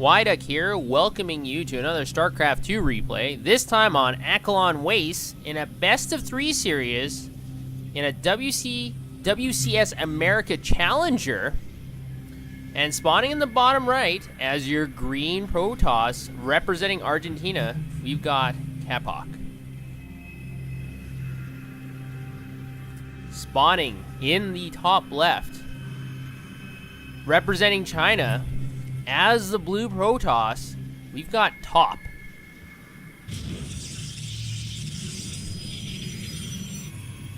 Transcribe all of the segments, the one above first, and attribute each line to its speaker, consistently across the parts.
Speaker 1: Wyduck here, welcoming you to another Starcraft 2 replay, this time on Akilon Waste in a best of 3 series in a WCS America Challenger. And spawning in the bottom right as your green Protoss representing Argentina, we've got Capoch. Spawning in the top left, representing China, as the blue Protoss, we've got Top.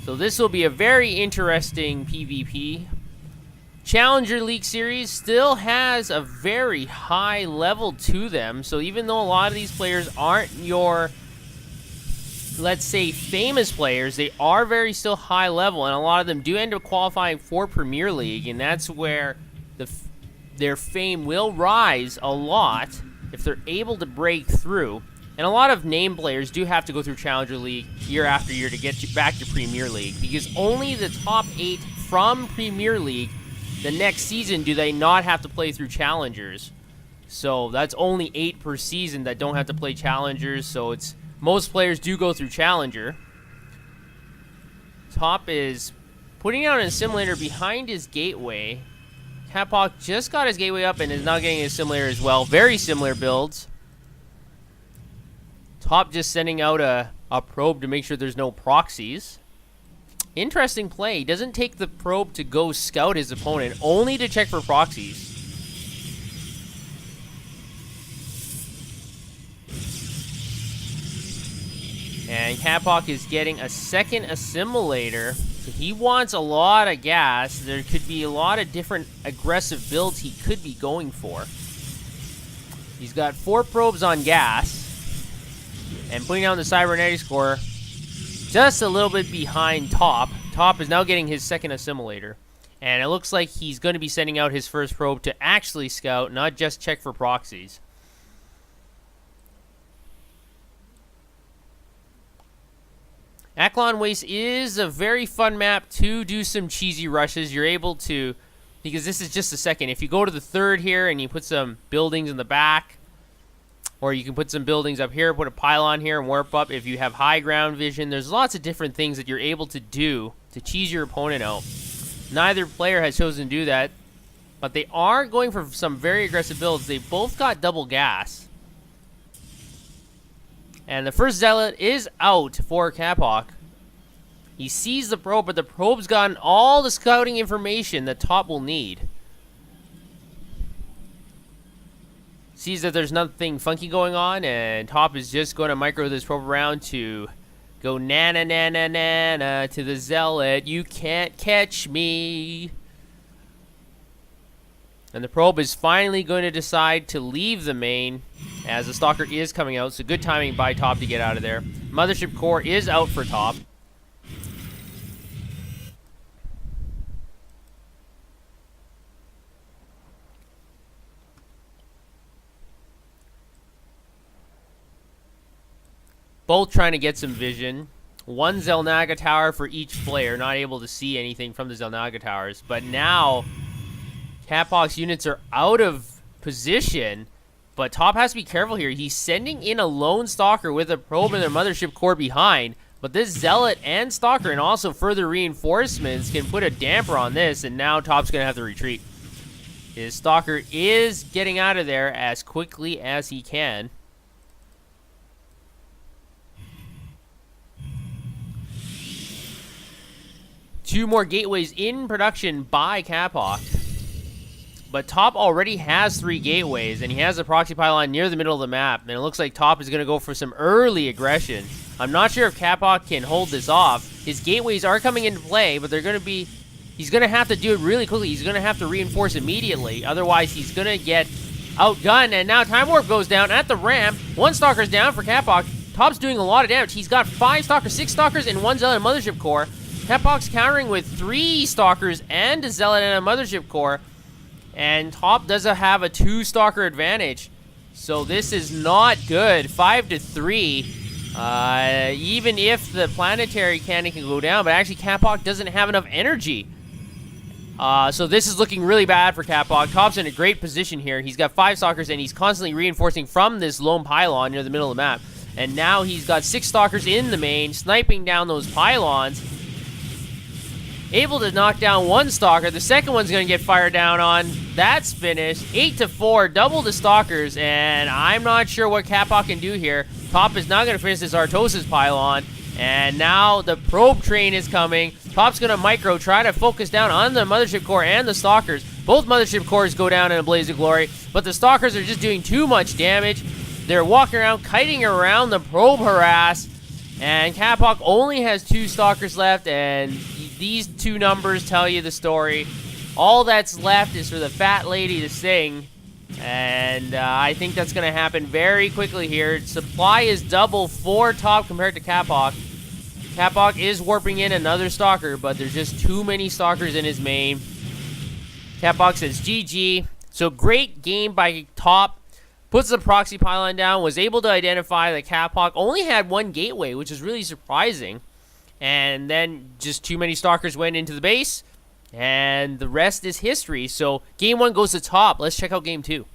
Speaker 1: So this will be a very interesting PvP. Challenger League series still has a very high level to them, so even though a lot of these players aren't your, let's say, famous players, they are very still high level, and a lot of them do end up qualifying for Premier League, and that's where their fame will rise a lot if they're able to break through. And a lot of name players do have to go through Challenger League year after year to get you back to Premier League, because only the top 8 from Premier League the next season do they not have to play through Challengers. So that's only 8 per season that don't have to play Challengers, so it's most players do go through Challenger. Top is putting out an assimilator behind his gateway. Capoch just got his gateway up and is now getting his assimilator as well. Very similar builds. Top just sending out a probe to make sure there's no proxies. Interesting play. He doesn't take the probe to go scout his opponent, only to check for proxies. And Capoch is getting a second assimilator. So he wants a lot of gas. There could be a lot of different aggressive builds he could be going for. He's got 4 probes on gas. And putting down the cybernetics core just a little bit behind Top. Top is now getting his second assimilator. And it looks like he's going to be sending out his first probe to actually scout, not just check for proxies. Akilon Waste is a very fun map to do some cheesy rushes. You're able to, because this is just the second. If you go to the third here and you put some buildings in the back, or you can put some buildings up here, put a pylon here and warp up. If you have high ground vision, there's lots of different things that you're able to do to cheese your opponent out. Neither player has chosen to do that, but they are going for some very aggressive builds. They both got double gas. And the first zealot is out for Capoch. He sees the probe, but the probe's gotten all the scouting information that Top will need. Sees that there's nothing funky going on, and Top is just going to micro this probe around to go na-na-na-na-na-na to the zealot. You can't catch me. And the probe is finally going to decide to leave the main as the Stalker is coming out. So good timing by Top to get out of there. Mothership core is out for Top. Both trying to get some vision. One Xel'Naga tower for each player, not able to see anything from the Xel'Naga towers. But now Capoch's units are out of position, but Top has to be careful here. He's sending in a lone Stalker with a probe and their mothership core behind, but this Zealot and Stalker and also further reinforcements can put a damper on this, and now Top's going to have to retreat. His Stalker is getting out of there as quickly as he can. Two more gateways in production by Capoch. But Top already has 3 gateways, and he has a proxy pylon near the middle of the map. And it looks like Top is going to go for some early aggression. I'm not sure if Capoch can hold this off. His gateways are coming into play, but they're going to be... He's going to have to do it really quickly. He's going to have to reinforce immediately. Otherwise, he's going to get outgunned. And now Time Warp goes down at the ramp. 1 Stalker's down for Capoch. Top's doing a lot of damage. He's got 5 Stalkers, 6 Stalkers, and 1 Zealot and Mothership Core. Capoch's countering with 3 Stalkers and a Zealot and a Mothership Core. And Top does have a 2 Stalker advantage. So this is not good. 5-3. Even if the planetary cannon can go down, but actually Capoch doesn't have enough energy. So this is looking really bad for Capoch. Top's in a great position here. He's got 5 stalkers, and he's constantly reinforcing from this lone pylon near the middle of the map. And now he's got 6 stalkers in the main, sniping down those pylons. Able to knock down 1 stalker. The second one's going to get fired down on. That's finished. 8-4, double the stalkers, and I'm not sure what Capoch can do here. Top is not going to finish this Artosis pylon, and now the probe train is coming. Top's going to micro, try to focus down on the mothership core and the stalkers. Both mothership cores go down in a blaze of glory, but the stalkers are just doing too much damage. They're walking around, kiting around the probe harass, and Capoch only has 2 stalkers left, and these 2 numbers tell you the story. All that's left is for the fat lady to sing, and I think that's going to happen very quickly here. Supply is double for Top compared to Capoch. Capoch is warping in another stalker, but there's just too many stalkers in his main. Capoch says GG. So great game by Top. Puts the proxy pylon down, was able to identify that Capoch only had 1 gateway, which is really surprising. And then just too many stalkers went into the base, and the rest is history. So game 1 goes to Top. Let's check out game 2.